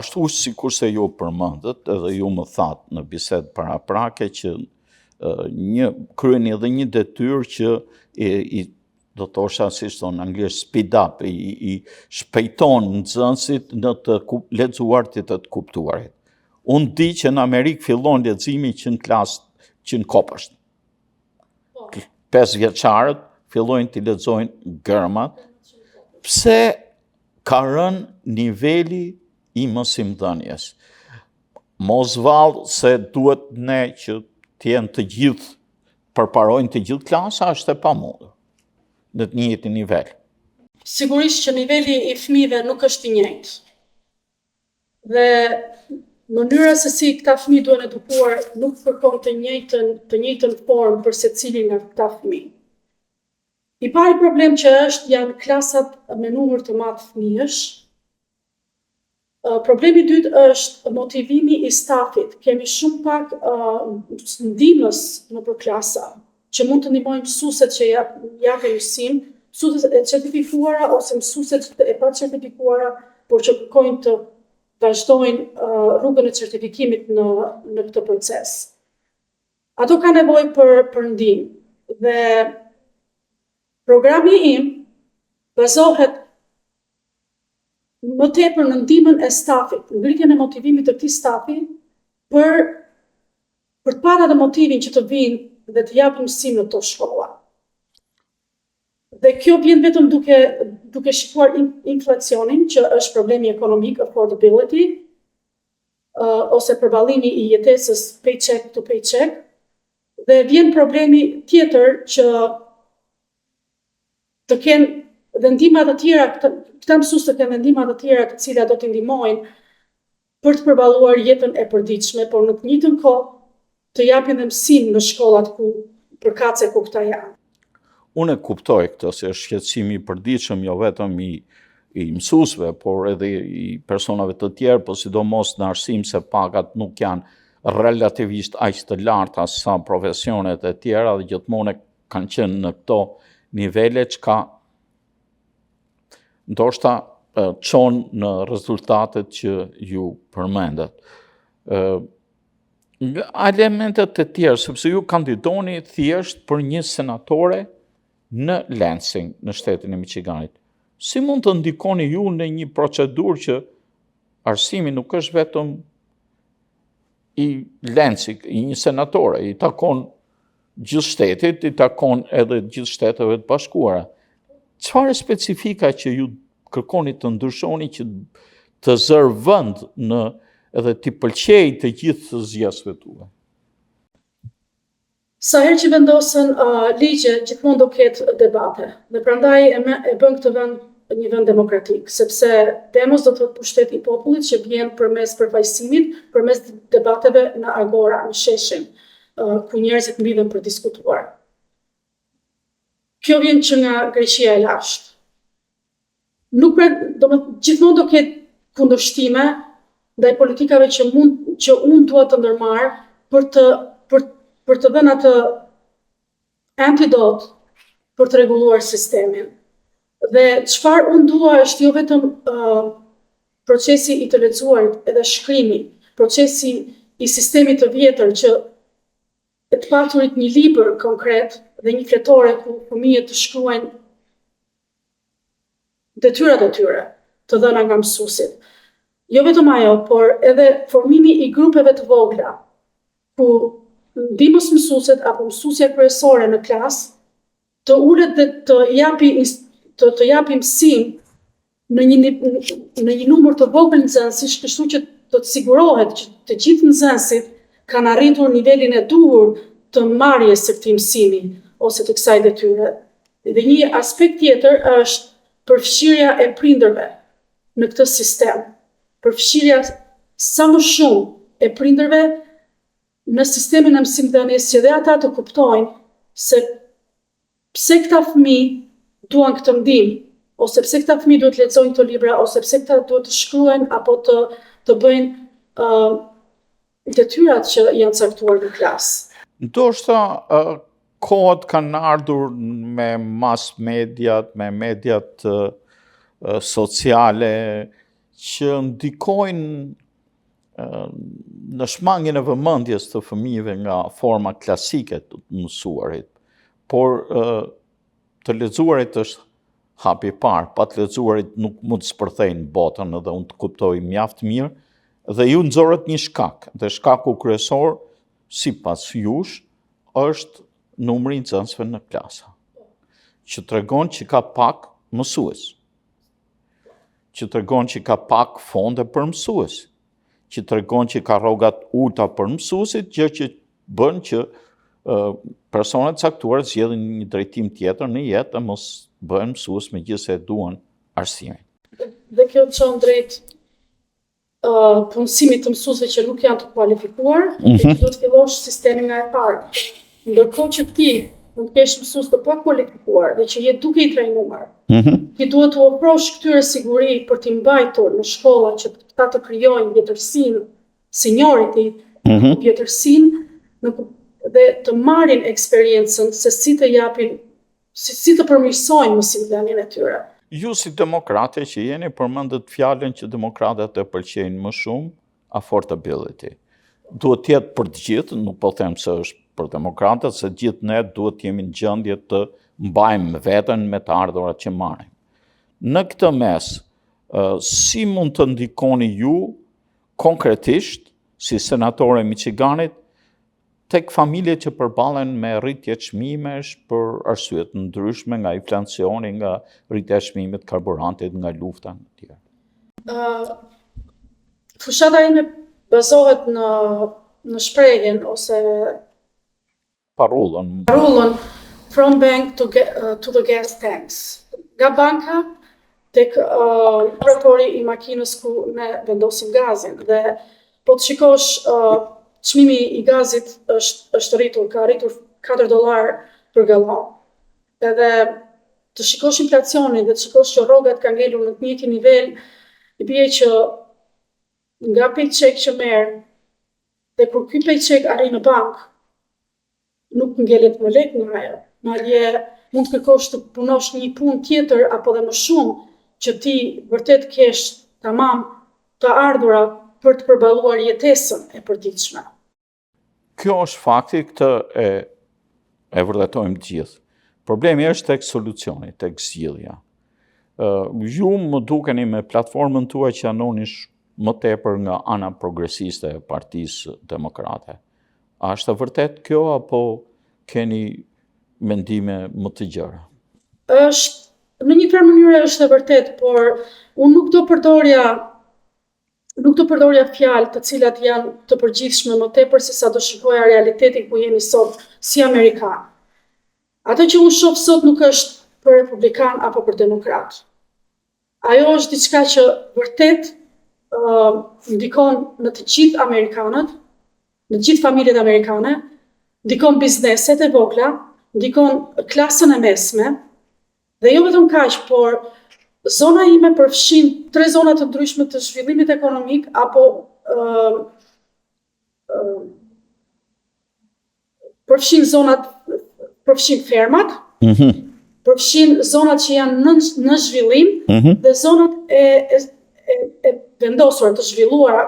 ashtu sikur se ju përmendët, edhe ju më thatë në bisedë paraprake që kryeni edhe një detyrë që do të thosha si thonë anglisht speed up, i shpejton nxënësit në të lexuar të kuptuarit. Unë di që në Amerikë fillon leximi që në klasë, që në kopësht. 5 vjeçarët fillojnë të lexojnë gërmat. Pse ka rënë niveli i mësimdhënies? Mos vallë se duhet ne që të jenë të gjithë, përparojnë të gjithë klasa, është e pamundur në të njëjtin nivel. Sigurisht që niveli i fëmijëve nuk është i njëjtë. Dhe mënyra se si këta fëmijë duhen edukuar nuk kërkon të njëjtën formë për secilin nga këta fëmijë. I pari problem që është janë klasat me numër të madh fëmijësh. Problemi i dytë është motivimi i stafit. Kemi shumë pak ndihmës nëpër klasa, që mund të ndihmojnë mësuesit që japin mësim, mësuesit e certifikuara ose mësuesit e pa certifikuara, por që kërkojnë të vazhdojnë rrugën e certifikimit në këtë proces. Ato ka nevojë për ndihmë dhe programi im bazohet më tepër në ndihmën e stafit, ngritjen e motivimit të këtij stafi për të parë atë motivin që të vinë dhe të japin mësim në këto shkolla. Dhe kjo vjen vetëm duke shikuar inflacionin, që është problemi ekonomik, affordability, ose përballimi i jetesës paycheck to paycheck, dhe vjen problemi tjetër që të kenë dhe ndihma të tjera, këta mësues të kenë ndihma të tjera të cilat do t'i ndihmojnë për të përballuar jetën e përditshme, por në të njëjtën kohë të japin dhe mësim në shkollat përkatëse ku këta janë. Unë e kuptoj këtë se është shqetësimi i përditshëm jo vetëm i mësuesve, por edhe i personave të tjerë, por sidomos në arsim se pagat nuk janë relativisht aq të larta sa profesionet e tjera dhe gjithmonë kanë qenë në këto nivele çka ndoshta çon në rezultatet që ju përmendet. Elementet e tjerë, sepse ju kandidoni thjesht për një senatore në Lansing, në shtetin e Michiganit. Si mund të ndikoni ju në një procedurë që arsimi nuk është vetëm i Lansing, i një senatore, i takon gjithë shtetit, i takon edhe gjithë shteteve të bashkuara. Çfarë specifika që ju kërkoni të ndryshoni që të zërë vend në edhe t'i pëlqej të gjithë të zgjedhësve tuaj? Sa herë që vendosen ligje, gjithmonë do ketë debate. Dhe prandaj e bën këtë vend një vend demokratik, sepse demos do të thotë pushteti i popullit që vjen përmes përfaqësimit, përmes debateve në agora, në sheshin, ku njerëzit mblidhen për diskutuar. Kjo vjen që nga Greqia e lashtë. Gjithmonë do ketë kundërshtime ndaj politikave që unë dua të ndërmarr për të dhënë atë antidot për të rregulluar sistemin. Dhe çfarë unë dua është jo vetëm procesi i të lexuarit, edhe shkrimi, procesi i sistemit të vjetër që të paturit një libër konkret dhe një fletore ku fëmijët të shkruajnë detyrat e tyre të dhëna nga mësuesit. Jo vetëm ajo, por edhe formimi i grupeve të vogla, ku ndihmës mësuesit apo mësuesja kryesore në klasë të ulet dhe të japi mësim në një numër të vogël nxënësish, kështu që të sigurohet që të gjithë nxënësit kanë arritur nivelin e duhur të marrjes së këtij mësimi ose të kësaj detyre. Dhe një aspekt tjetër është përfshirja e prindërve në këtë sistem. Përfshirja sa më shumë e prindërve në sistemin e mësimdhënies, që dhe ata të kuptojnë se pse këta fëmijë duan këtë ndihmë, ose pse këta fëmijë duhet të lexojnë këto libra, ose pse këta duhet të shkruajnë apo të bëjnë detyrat që janë caktuar në klasë. Ndoshta kohët kanë ardhur me mass mediat, me mediat sociale, që ndikojnë në shmangjen e vëmendjes të fëmijëve nga forma klasike të mësuarit, por të lexuarit është hapi I parë, pa të lexuarit nuk mund të spërthejnë botën, edhe unë të kuptoj mjaft mirë, dhe ju nxorët një shkak, dhe shkaku kryesor, sipas jush, është numri I nxënësve në klasa, që tregon që ka pak mësues, që tregon që ka pak fonde për mësues, që tregon që ka rrogat ulta për mësuesit, gjë që bën që personat caktuar zgjedhin një drejtim tjetër në jetë e mos bëhen mësues megjithëse e duan arsimin. Dhe kjo çon drejt punësimit të mësuesve që nuk janë të kualifikuar, dhe duhet fillosh sistemin nga e parë. Ndërkohë që ti mund të kesh mësues të pa kualifikuar dhe që je duke I trajnuar, ti duhet të ofrosh këtyre siguri për t'i mbajtur në shkolla që ta të krijojnë vjetërsinë, seniority, vjetërsinë dhe të marrin eksperiencën se si të japin, si të përmirësojnë mësimdhënien e tyre. Ju si demokrate që jeni përmendët fjalën që demokratët e pëlqejnë më shumë, affordability. Duhet të jetë për të gjithë, nuk po them se është për demokratët, se gjithë ne duhet të jemi në gjendje të mbajmë veten me të ardhurat që marrim. Në këtë mes, si mund të ndikoni ju konkretisht, si senatore Michiganit, tek familje që përballen me rritje çmimesh për arsye të ndryshme, nga inflacioni, nga rritja e çmimit të karburantit, nga lufta e tjera? Fushata ime bazohet në shprehjen ose Parullën from bank to the gas tanks. Nga banka tek operatori I makinës ku ne vendosim gazin, dhe po të shikosh çmimi I gazit është rritur, ka rritur $4 për gallon. Edhe të shikosh inflacionin dhe të shikosh që rrogat kanë ngelur në të njëjtin nivel, I bie që nga paycheck që merr, dhe kur ky paycheck arrin në bank, nuk ngelet më lek nga ajo. Madje mund të kërkosh të punosh një punë tjetër apo dhe më shumë që ti vërtet kesh tamam të ardhura për të përballuar jetesën e përditshme. Kjo është fakti, këtë e vërtetojmë të gjithë. Problemi është tek solucioni, tek zgjidhja. Ju më dukeni me platformën tuaj që anonish më tepër nga ana progresiste e Partisë Demokrate. A është vërtet kjo apo keni mendime më të gjëra? Në një farë mënyrë është e vërtet, por unë nuk do përdorja fjalë të cilat janë të përgjithshme më tepër se sa do shikoja realitetin ku jemi sot si amerikan. Ato që unë shoh sot nuk është për republikan apo për demokrat. Ajo është diçka që vërtet ndikon në të gjithë amerikanët, në të gjithë familjet amerikane, ndikon bizneset e vogla, ndikon klasën e mesme, dhe jo vetëm kaq, por zona ime përfshin 3 zona të ndryshme të zhvillimit ekonomik, apo përfshin fermat, përfshin zonat që janë në zhvillim, dhe zonat e vendosura të zhvilluara.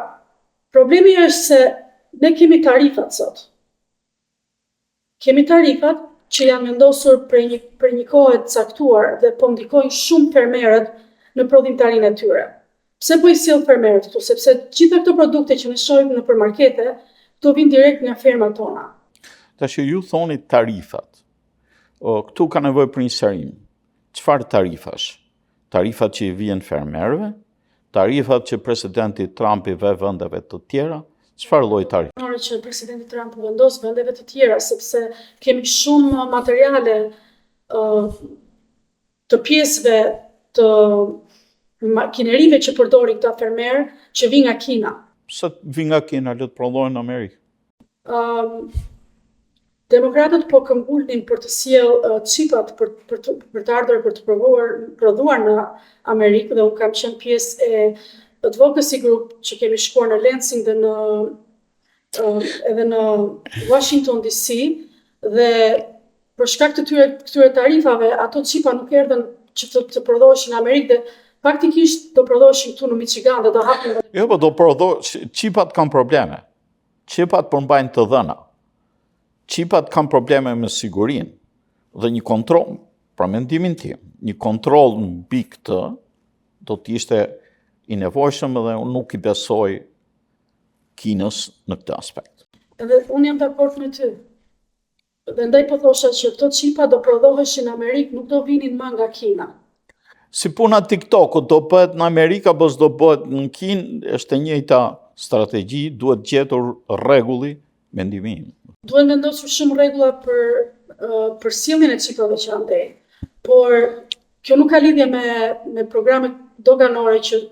Problemi është se ne kemi tarifat sot. Kemi tarifat që janë vendosur për një kohë të caktuar dhe po ndikojnë shumë fermerët në prodhimtarinë e tyre. Pse po I sjell fermerët këtu? Sepse gjitha këto produkte që ne shohim nëpër markete, këto vijnë direkt nga fermat tona. Tash ju thoni tarifat. Këtu ka nevojë për një sqarim. Çfarë tarifash? Tarifat që I vijnë fermerëve? Tarifat që presidenti Trump I ve vendeve të tjera? Çfarë lloj tarife? Që presidenti Trump vendos vendeve të tjera, sepse kemi shumë materiale të pjesëve të makinerive që përdorin këta fermerë që vijnë nga Kina. Pse vijnë nga Kina, le të prodhohen në Amerikë? Demokratët po këmbulnin për të sjellë qipat për të ardhur për të prodhuar në Amerikë, dhe unë kam qenë pjesë e advocacy group që kemi shkuar në Lansing dhe edhe në Washington DC, dhe për shkak të këtyre tarifave, ato qipa nuk erdhen që të prodhoheshin në Amerikë, dhe faktikisht do prodhoheshin këtu në Michigan dhe do hapin. Jo, po do qipat kanë probleme. Qipat përmbajnë të dhëna. Qipat kanë probleme me sigurinë dhe një kontroll, pra mendimin tim, një kontroll mbi këtë do të ishte i nevojshëm dhe unë nuk i besoj Kinës në këtë aspekt. Edhe unë jam dakord me ty. Dhe ndaj po thosha që këto qipa do prodhoheshin në Amerikë, nuk do vinin më nga Kina. Si puna TikTok-ut do bëhet në Amerikë apo s'do bëhet në Kinë, është e njëjta strategji, duhet gjetur rregulli mendimin. Duhet vendosur shumë rregulla për sjelljen e çipave që andej. Por kjo nuk ka lidhje me programet doganore që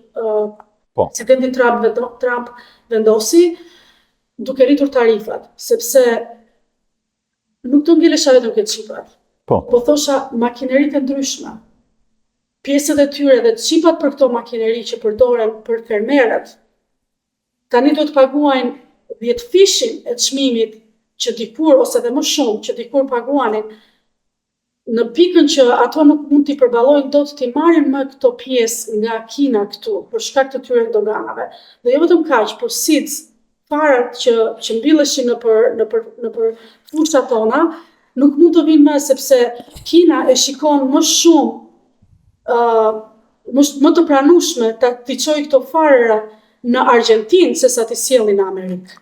presidenti Trump vendosi duke rritur tarifat, sepse nuk do ngelesha vetëm këtë qipat. Po thosha makineritë e ndryshme. Pjesët e tyre dhe qipat për këto makineri që përdoren për fermerët, tani do të paguajnë 10 fishin e çmimit që dikur, ose dhe më shumë, që dikur paguanin, në pikën që ato nuk mund t'i përballojnë dot t'i marrin më këto pjesë nga Kina këtu, për shkak të tyre doganave. Dhe jo vetëm kaq, por farat që mbilleshin nëpër fushat tona, nuk mund të vinë më sepse Kina e shikon më shumë më të pranueshme t'i çojë këto farëra në Argjentinë sesa t'i sjellin në Amerikë.